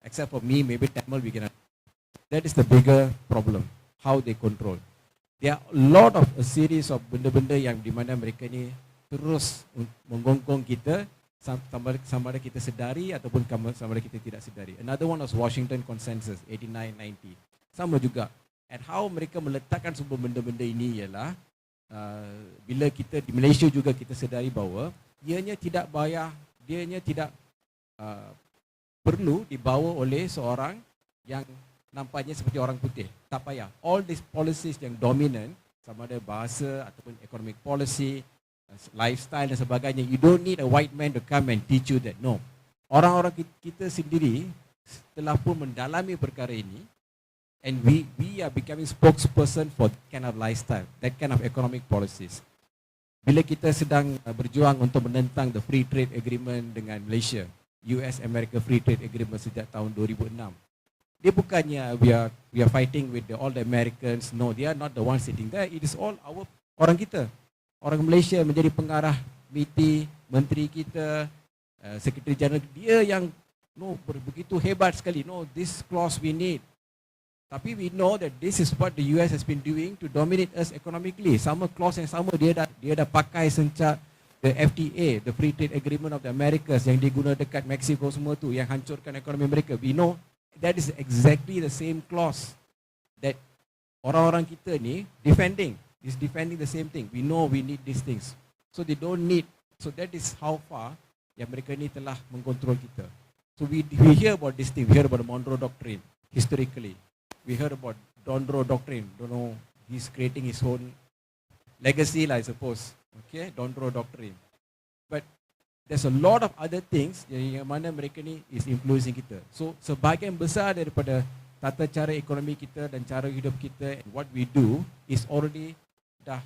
Except for me, maybe Tamil we can. That is the bigger problem, how they control. There are a lot of a series of benda-benda yang di mana mereka ni terus menggonggong kita sama ada kita sedari ataupun sama ada kita tidak sedari. Another one was Washington Consensus 89-90. Sama juga. And how mereka meletakkan semua benda-benda ini ialah bila kita di Malaysia juga kita sedari bahawa ianya tidak perlu dibawa oleh seorang yang nampaknya seperti orang putih. Tak payah. All these policies yang dominant, sama ada bahasa ataupun economic policy, lifestyle dan sebagainya, you don't need a white man to come and teach you that. No. Orang-orang kita sendiri telah pun mendalami perkara ini, and we are becoming spokesperson for that kind of lifestyle, that kind of economic policies. Bila kita sedang berjuang untuk menentang the free trade agreement dengan Malaysia, US-America Free Trade Agreement sejak tahun 2006. Dia bukannya we are fighting with all the Americans. No, they are not the ones sitting there. It is all orang kita. Orang Malaysia menjadi pengarah MITI, menteri kita, Secretary General, dia yang begitu hebat sekali. No, this clause we need. Tapi we know that this is what the US has been doing to dominate us economically. Sama clause yang sama dia dah pakai sejak the FTA, the Free Trade Agreement of the Americas yang diguna dekat Mexico semua tu yang hancurkan ekonomi mereka. We know that is exactly the same clause that orang-orang kita ni defending the same thing. We know we need these things. So they don't need. So that is how far yang mereka ni telah mengkontrol kita. So we hear about this thing. We hear about the Monroe Doctrine historically. We heard about Monroe Doctrine. Don't know, he's creating his own legacy lah, I suppose. Okay, Monroe Doctrine. But there's a lot of other things yang mana mereka ni is influencing kita. So sebahagian besar daripada tata cara ekonomi kita dan cara hidup kita and what we do is already dah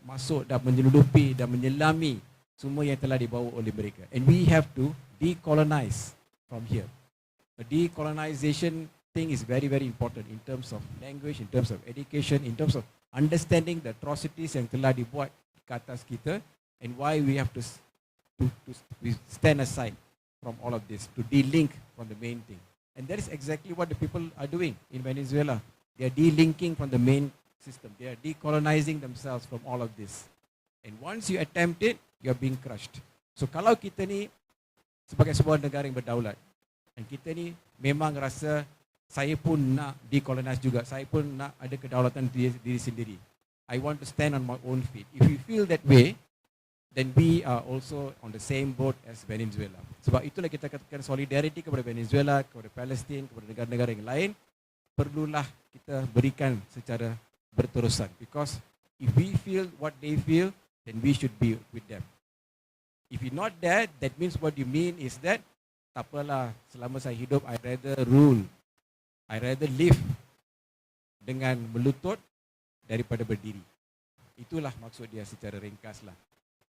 masuk, dah menyeludupi, dah menyelami semua yang telah dibawa oleh mereka. And we have to decolonize from here. A decolonization thing is very, very important in terms of language, in terms of education, in terms of understanding the atrocities yang telah dibuat ke atas kita, and why we have to stand aside from all of this, to de-link from the main thing. And that is exactly what the people are doing in Venezuela. They are de-linking from the main system. They are decolonizing themselves from all of this. And once you attempt it, you are being crushed. So kalau kita ni sebagai sebuah negara yang berdaulat, dan kita ni memang rasa saya pun nak decolonize juga, saya pun nak ada kedaulatan diri sendiri. I want to stand on my own feet. If you feel that way, then we are also on the same boat as Venezuela. Sebab itulah kita katakan solidarity kepada Venezuela, kepada Palestin, kepada negara-negara yang lain, perlulah kita berikan secara berterusan. Because if we feel what they feel, then we should be with them. If you're not that, that means what you mean is that, tak apalah, selama saya hidup, I rather rule, I rather live dengan melutut daripada berdiri. Itulah maksud dia secara ringkas lah.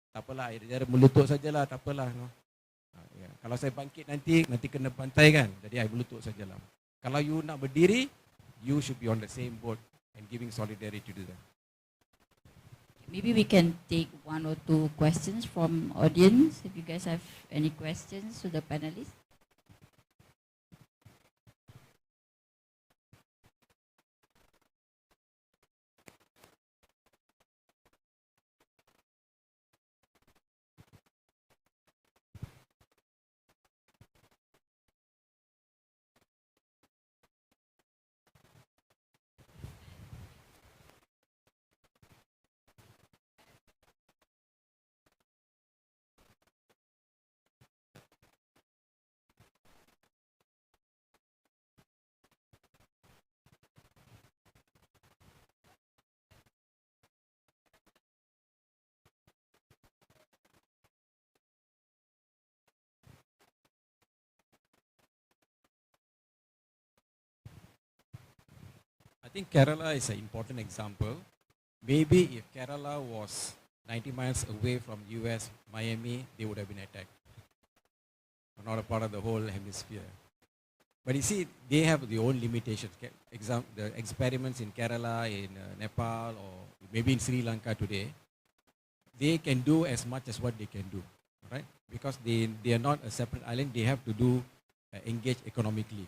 Tak apalah, I rather melutut sajalah, tak apalah. No? Ya. Kalau saya bangkit nanti kena pantai kan, jadi I melutut sajalah. Kalau you nak berdiri, you should be on the same boat and giving solidarity to them. Maybe we can take one or two questions from audience. If you guys have any questions to the panelists. I think Kerala is an important example. Maybe if Kerala was 90 miles away from US, Miami, they would have been attacked. Not a part of the whole hemisphere. But you see, they have their own limitations. The experiments in Kerala, in Nepal, or maybe in Sri Lanka today, they can do as much as what they can do, right? Because they are not a separate island. They have to do engage economically.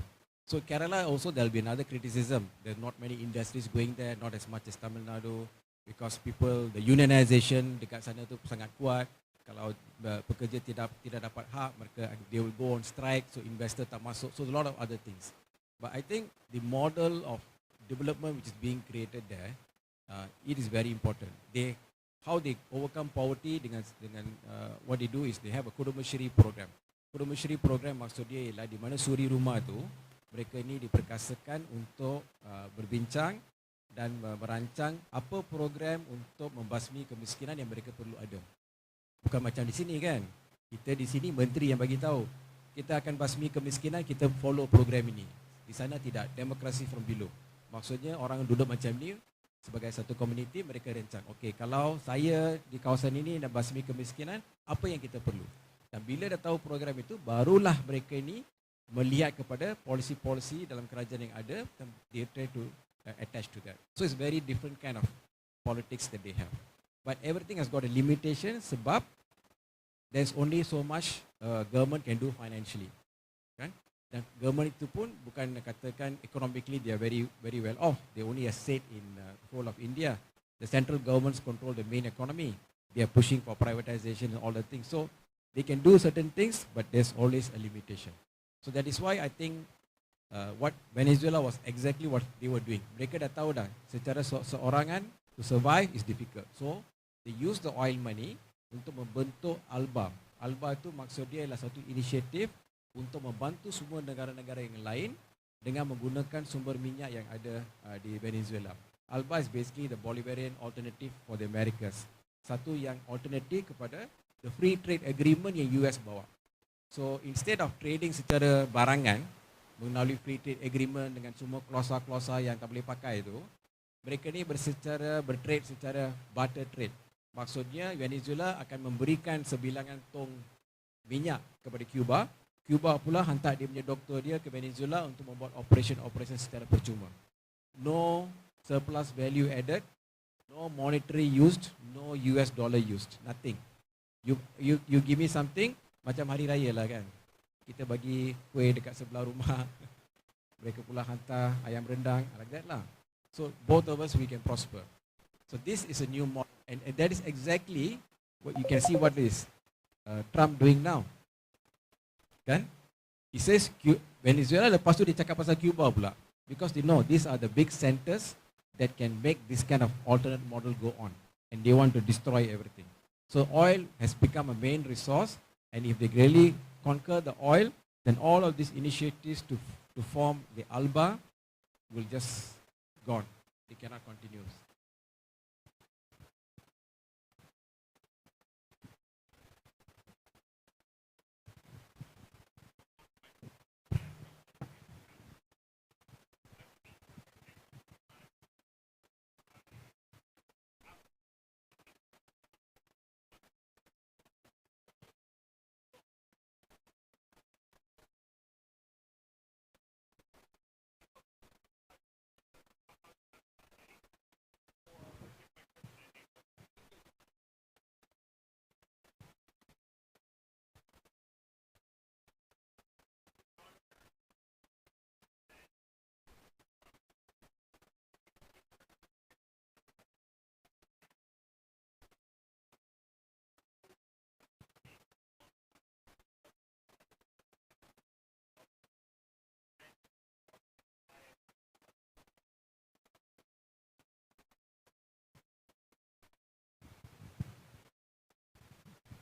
So Kerala also there will be another criticism. There are not many industries going there, not as much as Tamil Nadu, because people, the unionization dekat sana tu sangat kuat. Kalau pekerja tidak dapat hak, mereka they will go on strike, so investor tak masuk. So a lot of other things. But I think the model of development which is being created there, it is very important. How they overcome poverty dengan what they do is they have a Kudumbashree program. Kudumbashree program maksud dia ialah di mana suri rumah tu mereka ini diperkasakan untuk berbincang dan merancang apa program untuk membasmi kemiskinan yang mereka perlu ada. Bukan macam di sini kan. Kita di sini menteri yang bagi tahu kita akan basmi kemiskinan, kita follow program ini. Di sana tidak, demokrasi from below. Maksudnya orang duduk macam ni sebagai satu komuniti, mereka rancang. Okey, kalau saya di kawasan ini nak basmi kemiskinan, apa yang kita perlu? Dan bila dah tahu program itu, barulah mereka ini melihat kepada polisi-polisi dalam kerajaan yang ada dan they try to attach to that. So it's very different kind of politics that they have. But everything has got a limitation sebab there's only so much government can do financially. Kan? Dan government itu pun bukan katakan economically they are very very well off. They only have said in the whole of India. The central governments control the main economy. They are pushing for privatization and all the things. So they can do certain things, but there's always a limitation. So that is why I think what Venezuela was exactly what they were doing. Mereka dah tahu dah secara seorangan to survive is difficult. So they use the oil money untuk membentuk ALBA. ALBA itu maksud dia adalah satu inisiatif untuk membantu semua negara-negara yang lain dengan menggunakan sumber minyak yang ada di Venezuela. ALBA is basically the Bolivarian alternative for the Americas. Satu yang alternatif kepada the free trade agreement yang US bawa. So instead of trading secara barangan melalui free trade agreement dengan semua klausa-klausa yang tak boleh pakai itu, mereka ni bertrade secara barter trade. Maksudnya Venezuela akan memberikan sebilangan tong minyak kepada Cuba. Cuba pula hantar dia punya doktor dia ke Venezuela untuk membuat operation secara percuma. No surplus value added, no monetary used, no US dollar used, nothing. You give me something, macam hari raya lah kan. Kita bagi kuih dekat sebelah rumah. Mereka pula hantar ayam rendang, like that lah. So both of us we can prosper. So this is a new model, and that is exactly what you can see what is Trump doing now. Kan? He says Venezuela, lepas tu dia cakap pasal Cuba pula. Because they know these are the big centers that can make this kind of alternate model go on. And they want to destroy everything. So oil has become a main resource, and if they really conquer the oil, then all of these initiatives to form the ALBA will just gone. They cannot continue.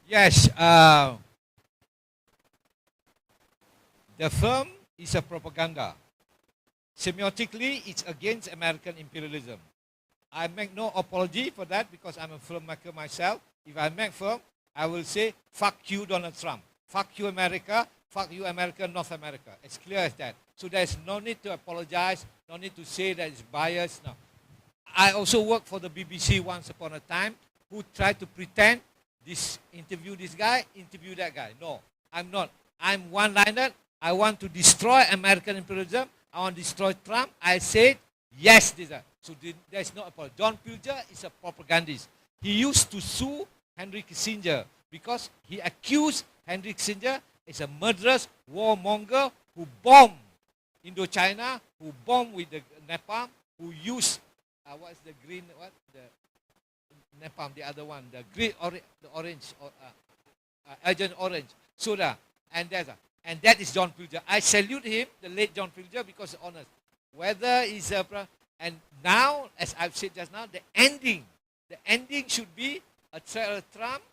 Yes, the film is a propaganda. Semiotically, it's against American imperialism. I make no apology for that because I'm a filmmaker myself. If I make film, I will say, fuck you, Donald Trump. Fuck you, America. Fuck you, America, North America. It's clear as that. So there's no need to apologize, no need to say that it's biased. No. I also worked for the BBC once upon a time, who tried to pretend interview this guy, interview that guy. No, I'm not. I'm one-liner. I want to destroy American imperialism. I want to destroy Trump. I said, yes, so there's no apology. John Pilger is a propagandist. He used to sue Henry Kissinger because he accused Henry Kissinger as a murderous warmonger who bombed Indochina, who bombed with the napalm, who used what's the green, what the napalm, the other one, the green, the orange, Agent Orange, soda, and that is John Pilger. I salute him, the late John Pilger, because honest. Whether is and now, as I've said just now, the ending should be a Trump.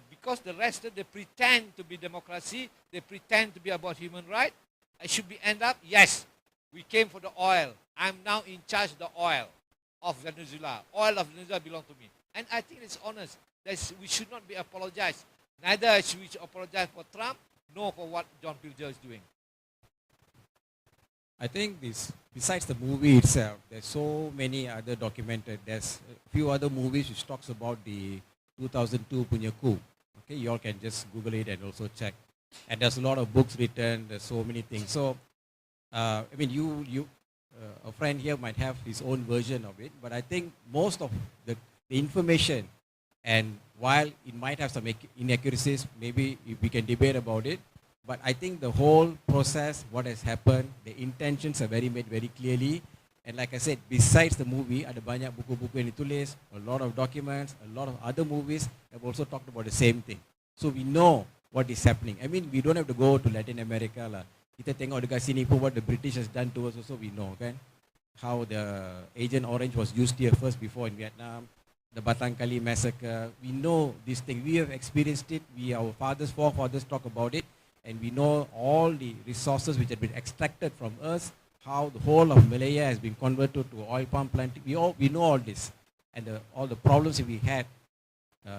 Because the rest they pretend to be democracy, they pretend to be about human rights. It should be end up, yes, we came for the oil. I'm now in charge of the oil of Venezuela. Oil of Venezuela belongs to me. And I think it's honest. We should not be apologized. Neither should we apologize for Trump, nor for what John Pilger is doing. I think besides the movie itself, there's so many other documented. There's a few other movies which talks about the 2002 punya coup. Okay, you all can just Google it and also check. And there's a lot of books written. There's so many things. So, I mean, a friend here might have his own version of it, but I think most of the information, and while it might have some inaccuracies, maybe we can debate about it. But I think the whole process, what has happened, the intentions are made very clearly. And like I said, besides the movie, ada banyak buku-buku yang ditulis, a lot of documents, a lot of other movies have also talked about the same thing. So we know what is happening. I mean, we don't have to go to Latin America lah. Kita tengok dekat sini pun what the British has done to us also we know, kan? How the Agent Orange was used here first before in Vietnam, the Batang Kali massacre. We know this thing. We have experienced it. Our forefathers talk about it. And we know all the resources which have been extracted from us, how the whole of Malaya has been converted to oil palm planting. We know all this. And all the problems that we had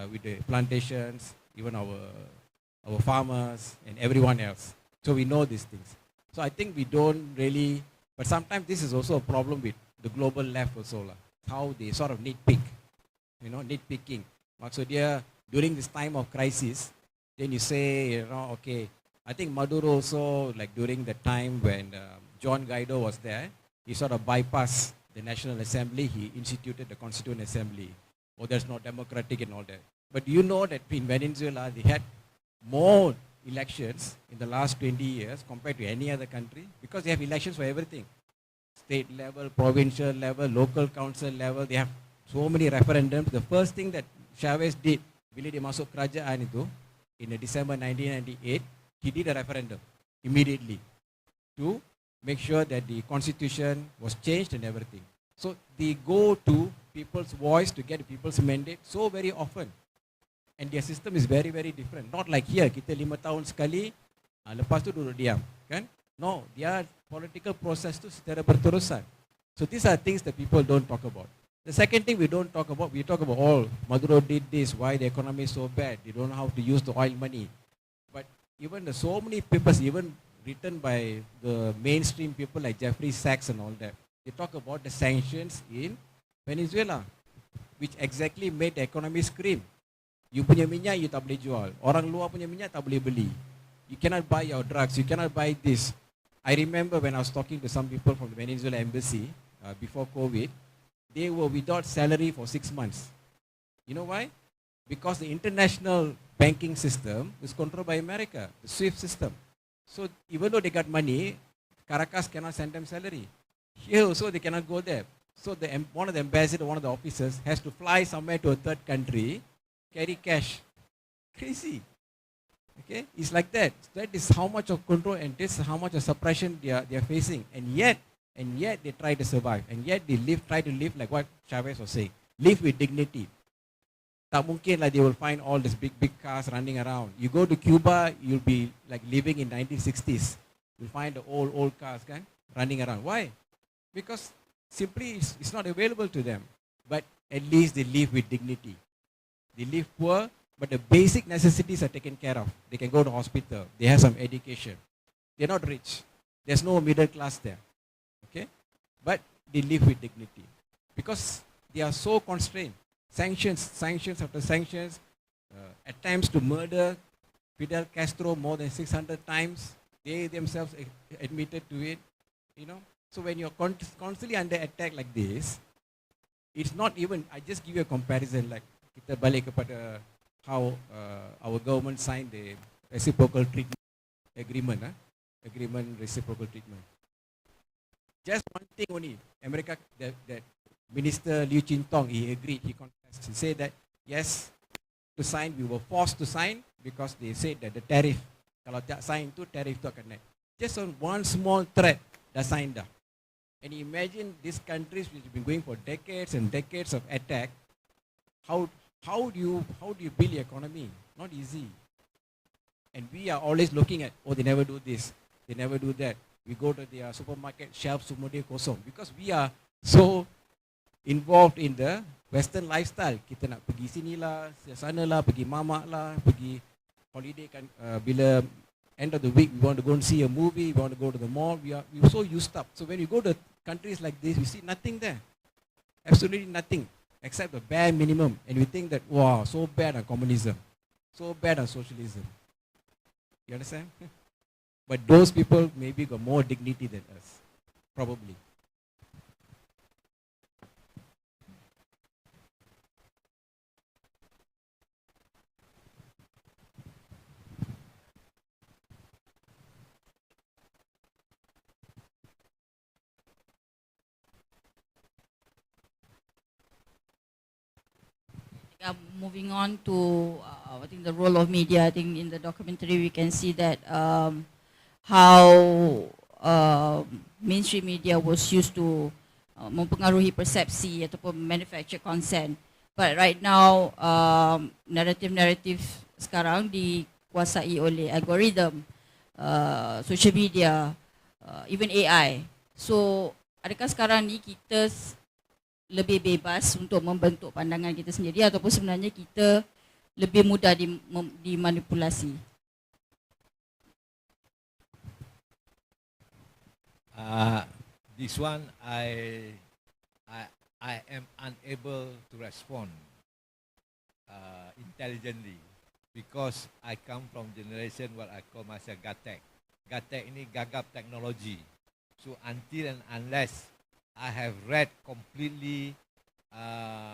with the plantations, even our farmers and everyone else. So we know these things. So I think we don't really, but sometimes this is also a problem with the global left also lah. How they sort of nitpick, nitpicking. Maksud dia, during this time of crisis, then you say, okay, I think Maduro also, like during the time when John Guaido was there, he sort of bypassed the National Assembly. He instituted the Constituent Assembly. Oh, there's no democratic and all that. But do you know that in Venezuela, they had more elections in the last 20 years compared to any other country? Because they have elections for everything. State level, provincial level, local council level. They have so many referendums. The first thing that Chavez did, bila dia masuk kerajaan itu, in December 1998, he did a referendum immediately to make sure that the constitution was changed and everything. So they go to people's voice to get people's mandate so very often. And their system is very, very different. Not like here, kita 5 tahun sekali, lepas tu duduk diam. Kan? No, their political process tu secara berterusan. So these are things that people don't talk about. The second thing we don't talk about, we talk about, Maduro did this, why the economy is so bad, they don't know how to use the oil money. But even so many papers, even written by the mainstream people like Jeffrey Sachs and all that, they talk about the sanctions in Venezuela, which exactly made the economy scream. You punya minyak, you tak boleh jual. Orang luar punya minyak tak boleh beli. You cannot buy your drugs, you cannot buy this. I remember when I was talking to some people from the Venezuela embassy before COVID, they were without salary for 6 months. You know why? Because the international banking system is controlled by America, the SWIFT system. So even though they got money, Caracas cannot send them salary. Here also they cannot go there. So one of the ambassadors, one of the officers has to fly somewhere to a third country, carry cash. Crazy. Okay, it's like that. That is how much of control and this is how much of suppression they are facing. And yet they try to survive. And yet they try to live like what Chavez was saying. Live with dignity. Tak mungkin lah they will find all these big cars running around. You go to Cuba, you'll be like living in 1960s. You'll find the old cars kan, running around. Why? Because simply it's not available to them. But at least they live with dignity. They live poor, but the basic necessities are taken care of. They can go to hospital. They have some education. They're not rich. There's no middle class there. Okay? But they live with dignity. Because they are so constrained. Sanctions after sanctions, attempts to murder Fidel Castro more than 600 times. They themselves admitted to it. So when you're constantly under attack like this, it's not even, I just give you a comparison like kita balik kepada how our government signed the reciprocal treatment agreement. agreement, reciprocal treatment. Just one thing only, America, that Minister Liu Chintong, he agreed, he confessed. He said that, yes, to sign, we were forced to sign because they said that the tariff, kalau tak sign tu, tariff tu akan naik. Just on one small thread, dah sign dah. And imagine these countries which have been going for decades and decades of attack, how do you build the economy? Not easy. And we are always looking at, oh, they never do this, they never do that. We go to their supermarket shelves, semua dia kosong. Because we are so involved in the Western lifestyle. Kita nak pergi sinilah, sana lah, pergi mamak lah, pergi holiday kan. Bila end of the week, we want to go and see a movie, we want to go to the mall. We're so used up. So when you go to countries like this, we see nothing there. Absolutely nothing. Except the bare minimum. And we think that, wow, so bad on communism. So bad on socialism. You understand? But those people maybe got more dignity than us. Probably. Moving on to I think the role of media. I think in the documentary we can see that how mainstream media was used to mempengaruhi persepsi ataupun manufacture consent. But right now naratif sekarang dikuasai oleh algorithm, social media, even AI. So adakah sekarang ni kita lebih bebas untuk membentuk pandangan kita sendiri ataupun sebenarnya kita lebih mudah dimanipulasi? This one I am unable to respond intelligently because I come from generation what I call myself gatek. Gatek ini gagap teknologi. So until and unless I have read completely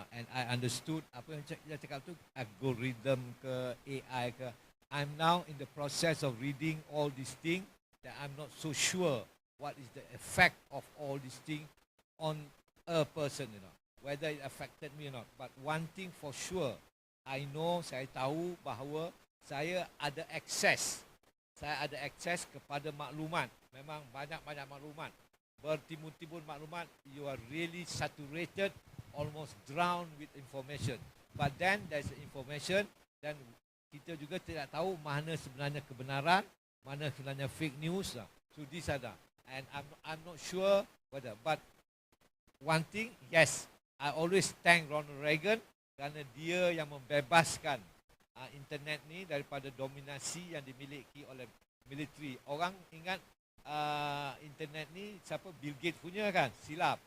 and I understood apa yang dia cakap tu, algorithm ke AI ke, I'm now in the process of reading all these things that I'm not so sure what is the effect of all these things on a person, you know, whether it affected me or not. But one thing for sure, I know, saya tahu bahawa saya ada akses kepada maklumat, memang banyak-banyak maklumat. Bertimbun-timbun maklumat, you are really saturated, almost drowned with information. But then there's information, dan kita juga tidak tahu mana sebenarnya kebenaran, mana sebenarnya fake news. So these are that. And I'm not sure whether, but one thing, yes, I always thank Ronald Reagan kerana dia yang membebaskan internet ni daripada dominasi yang dimiliki oleh militeri. Orang ingat internet ni siapa, Bill Gates punya kan? Silap.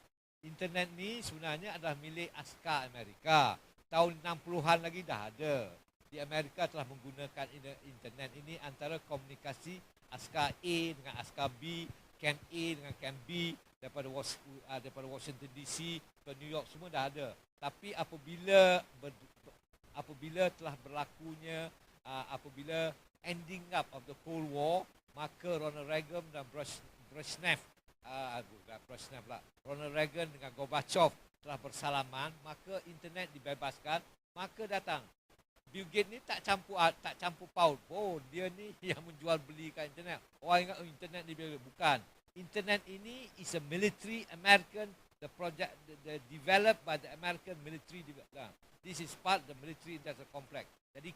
Internet ni sebenarnya adalah milik askar Amerika. Tahun 60-an lagi dah ada. Di Amerika telah menggunakan internet ini antara komunikasi askar A dengan askar B, camp A dengan camp B, daripada Washington DC ke New York, semua dah ada. Tapi apabila telah berlakunya apabila ending up of the Cold War, maka Ronald Reagan dan Ronald Reagan dengan Gorbachev telah bersalaman, maka internet dibebaskan, maka datang Bill Gates ni tak campur paut. Oh, dia ni yang menjual belikan internet. Orang ingat internet ni bukan. Internet ini is a military American, the project the developed by the American military. This is part of the military industrial complex. Jadi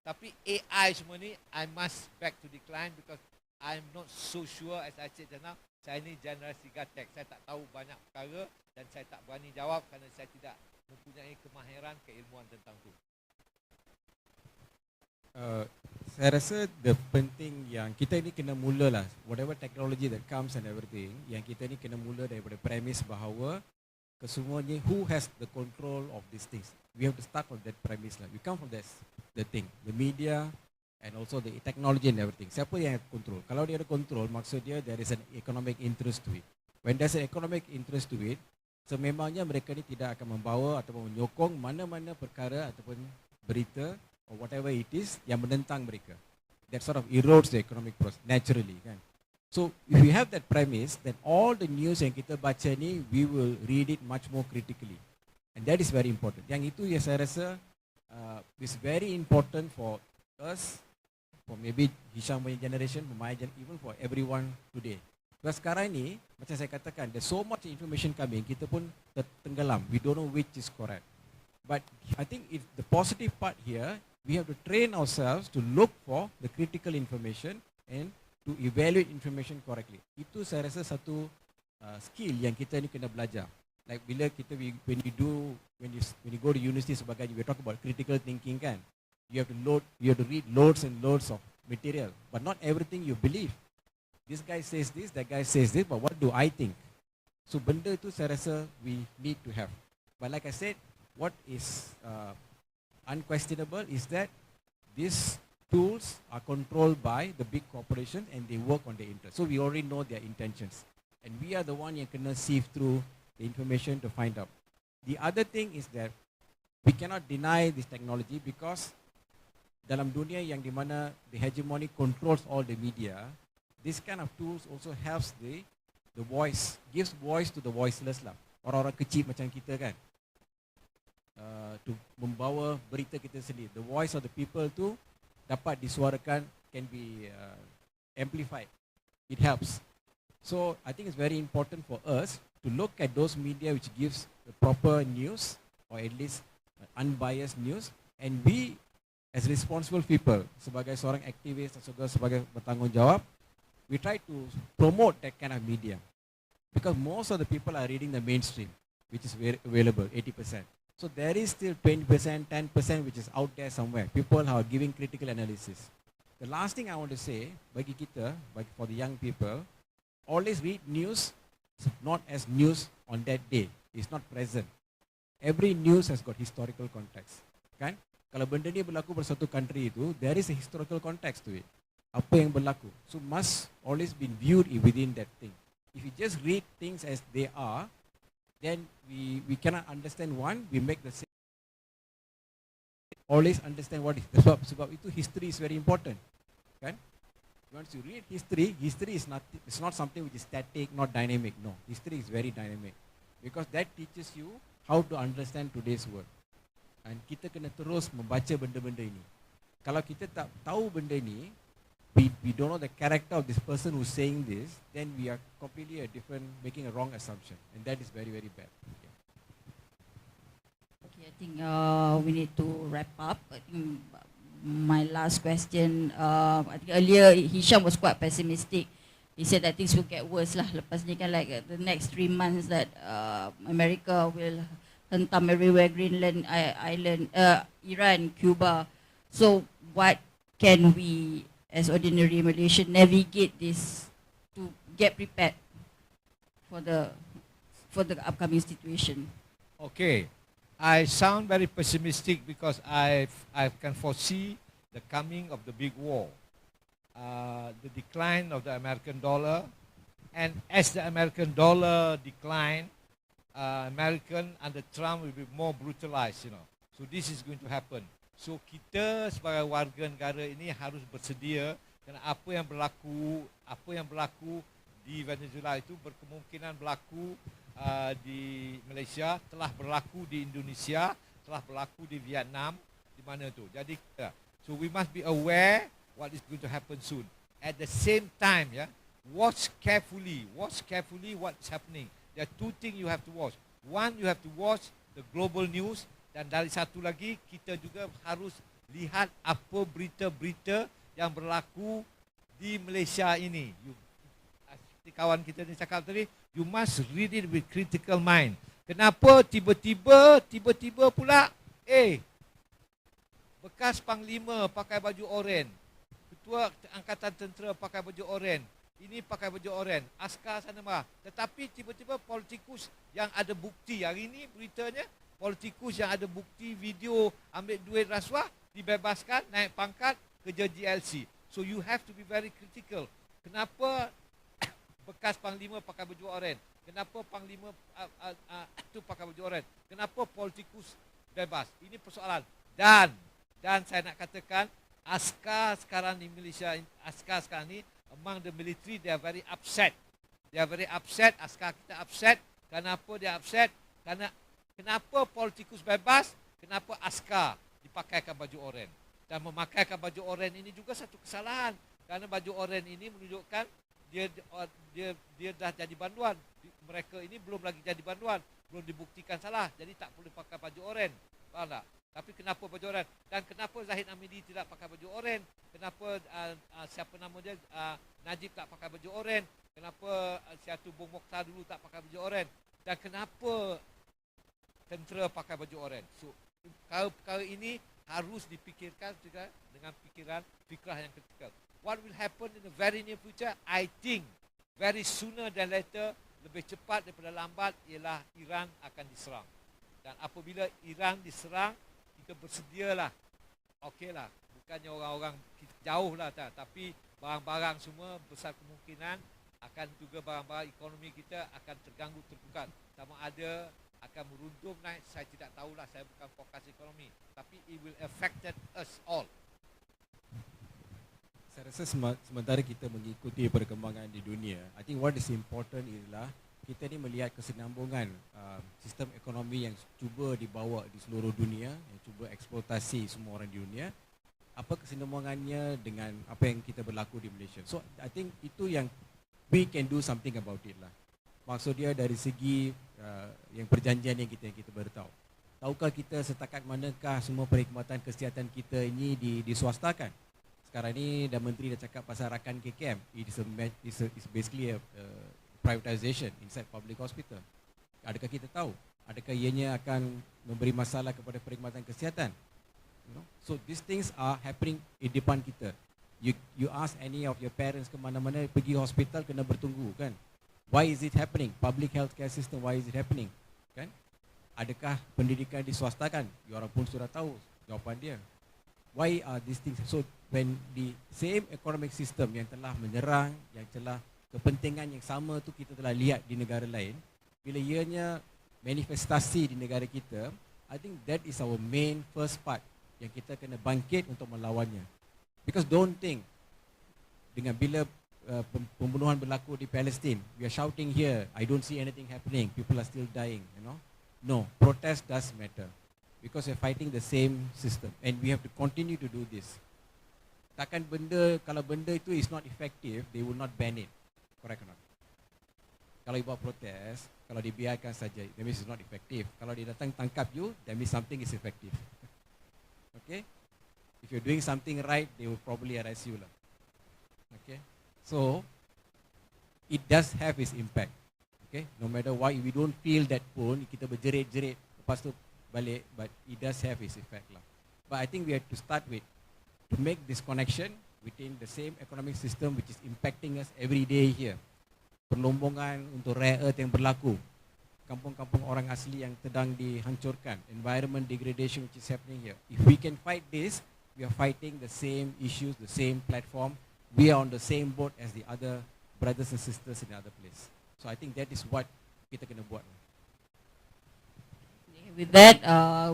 tapi AI semua ni, I must back to decline because I'm not so sure, as I said just now, saya ni generasi gatek. Saya tak tahu banyak perkara dan saya tak berani jawab kerana saya tidak mempunyai kemahiran, keilmuan tentang tu. Saya rasa the penting yang kita ni kena mula lah, whatever technology that comes and everything, yang kita ni kena mula daripada premise bahawa kesemuanya, who has the control of these things. We have to start from that premise lah. We come from that, the thing, the media and also the technology and everything. Siapa yang control? Kalau dia ada control, maksud dia there is an economic interest to it. When there's an economic interest to it, sememangnya mereka ni tidak akan membawa ataupun menyokong mana-mana perkara ataupun berita or whatever it is yang menentang mereka. That sort of erodes the economic process naturally, kan. So if we have that premise, then all the news yang kita baca ni, we will read it much more critically. And that is very important. Yang itu yang saya rasa is very important for us, for maybe Hisham punya generation, for my generation, even for everyone today. Sebab sekarang ni, macam saya katakan, there's so much information coming, kita pun tertenggelam. We don't know which is correct. But I think the positive part here, we have to train ourselves to look for the critical information and to evaluate information correctly. Itu saya rasa satu skill yang kita ni kena belajar. Like bila kita when you go to university sebagainya, we talk about critical thinking kan. You have to read loads and loads of material, but not everything you believe. This guy says this, that guy says this, but what do I think? So benda tu saya rasa we need to have. But like I said, what is unquestionable is that these tools are controlled by the big corporations and they work on their interest. So we already know their intentions. And we are the one yang kena sift through the information to find out. The other thing is that we cannot deny this technology because dalam dunia yang di mana the hegemony controls all the media, this kind of tools also helps the voice, gives voice to the voiceless lah. Orang-orang kecil macam kita kan. To membawa berita kita sendiri. The voice of the people tu dapat disuarakan, can be amplified. It helps. So I think it's very important for us to look at those media which gives the proper news, or at least unbiased news, and we as responsible people, sebagai seorang aktivis atau sebagai bertanggungjawab, we try to promote that kind of media. Because most of the people are reading the mainstream, which is available, 80%. So there is still 20%, 10% which is out there somewhere. People are giving critical analysis. The last thing I want to say, bagi kita, for the young people, always read news not as news on that day. It's not present. Every news has got historical context. Kan? Kalau benda ni berlaku pada satu country itu, there is a historical context to it. Apa yang berlaku. So must always be viewed within that thing. If you just read things as they are, then we cannot understand one, we make the same. Always understand what is. Sebab itu history is very important. Kan? Once you read history, history is not something which is static, not dynamic. No, history is very dynamic. Because that teaches you how to understand today's world. And kita kena terus membaca benda-benda ini. Kalau kita tak tahu benda ini, we don't know the character of this person who's saying this, then we are completely making a wrong assumption. And that is very, very bad. Okay, I think we need to wrap up. I think my last question, I think earlier Hisham was quite pessimistic. He said that things will get worse lah. Lepas ni kan, like the next 3 months that America will hentam everywhere, Greenland, Iran, Cuba. So what can we as ordinary Malaysian navigate this to get prepared for the upcoming situation? Okay, I sound very pessimistic because I can foresee the coming of the big war, the decline of the American dollar, and as the American dollar decline, American under Trump will be more brutalized, you know. So this is going to happen. So kita sebagai warga negara ini harus bersedia kerana apa yang berlaku di Venezuela itu berkemungkinan berlaku di Malaysia, telah berlaku di Indonesia, telah berlaku di Vietnam, di mana tu. Jadi so we must be aware what is going to happen soon. At the same time, watch carefully what's happening. There are 2 things you have to watch. One, you have to watch the global news. Dan dari satu lagi, kita juga harus lihat apa berita-berita yang berlaku di Malaysia ini. Seperti kawan kita ni cakap tadi, you must read it with critical mind. Kenapa tiba-tiba pula, bekas Panglima pakai baju oren, Ketua Angkatan Tentera pakai baju oren, ini pakai baju oren, askar sana mah. Tetapi tiba-tiba politikus yang ada bukti, hari ini beritanya, politikus yang ada bukti video ambil duit rasuah dibebaskan, naik pangkat, kerja GLC. So you have to be very critical. Kenapa bekas Panglima pakai baju oren? Kenapa Panglima itu pakai baju oren? Kenapa politikus bebas? Ini persoalan. Dan saya nak katakan, askar sekarang di Malaysia, askar sekarang ni among the military, they are very upset. They are very upset, askar kita upset. Kenapa dia upset? Karena kenapa politikus bebas, kenapa askar dipakaikan baju oren. Dan memakaikan baju oren ini juga satu kesalahan. Kerana baju oren ini menunjukkan dia dah jadi banduan. Mereka ini belum lagi jadi banduan, belum dibuktikan salah. Jadi tak boleh pakai baju oren. Faham tak? Tapi kenapa baju oren? Dan kenapa Zahid Hamidi tidak pakai baju oren? Kenapa siapa nama dia, Najib tak pakai baju oren? Kenapa Syatu Bung Mokhtar dulu tak pakai baju oren? Dan kenapa tentera pakai baju oren? So, perkara ini harus dipikirkan juga dengan fikrah yang kritikal. What will happen in the very near future? I think very sooner than later, lebih cepat daripada lambat, ialah Iran akan diserang. Dan apabila Iran diserang, kita bersedialah. Okeylah, bukannya orang-orang jauh lah tak, tapi barang-barang semua besar kemungkinan akan juga barang-barang ekonomi kita akan terganggu terpukat. Sama ada akan meruntuh naik, saya tidak tahulah, saya bukan fokus ekonomi, tapi it will affected us all. Saya rasa sementara kita mengikuti perkembangan di dunia, I think what is important ialah kita ni melihat kesinambungan sistem ekonomi yang cuba dibawa di seluruh dunia, yang cuba eksploitasi semua orang di dunia, apa kesinambungannya dengan apa yang kita berlaku di Malaysia. So I think itu yang we can do something about it lah. Maksud dia dari segi yang perjanjian yang kita beritahu. Tahukah kita setakat manakah semua perkhidmatan kesihatan kita ini diswastakan? Sekarang ni dah menteri dah cakap pasal rakan KKM. It's basically a privatisation inside public hospital. Adakah kita tahu? Adakah ianya akan memberi masalah kepada perkhidmatan kesihatan? You know? So these things are happening di depan kita. You ask any of your parents ke mana-mana pergi hospital kena bertunggu kan? Why is it happening? Public healthcare system, why is it happening? Kan? Adakah pendidikan diswastakan? Ya, orang pun sudah tahu jawapan dia. Why are these things? So when the same economic system yang telah menyerang, yang telah kepentingan yang sama tu kita telah lihat di negara lain, bila ianya manifestasi di negara kita, I think that is our main first part yang kita kena bangkit untuk melawannya. Because don't think dengan bila pembunuhan berlaku di Palestine, we are shouting here, I don't see anything happening, people are still dying, you know. No, protest does matter because we are fighting the same system and we have to continue to do this. Takkan kalau benda itu is not effective, they will not ban it. Correct or not? Kalau you buat protes, kalau dibiarkan saja, that means it's not effective. Kalau dia datang tangkap you, that means something is effective. Okay? If you're doing something right, they will probably arrest you lah. Okay? So, it does have its impact. Okay? No matter what, if we don't feel that pun, kita berjerit-jerit, lepas tu balik, but it does have its effect lah. But I think we have to start with, to make this connection within the same economic system which is impacting us every day here. Perlombongan untuk rare earth yang berlaku, kampung-kampung orang asli yang sedang dihancurkan, environment degradation which is happening here. If we can fight this, we are fighting the same issues, the same platform. We are on the same boat as the other brothers and sisters in the other place. So I think that is what kita kena buat. With that,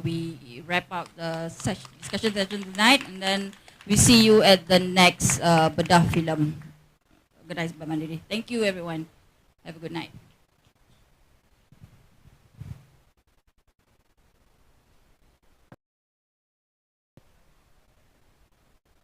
we wrap up the discussion session tonight, and then we see you at the next Bedah Filem organized by Mandiri. Thank you, everyone. Have a good night.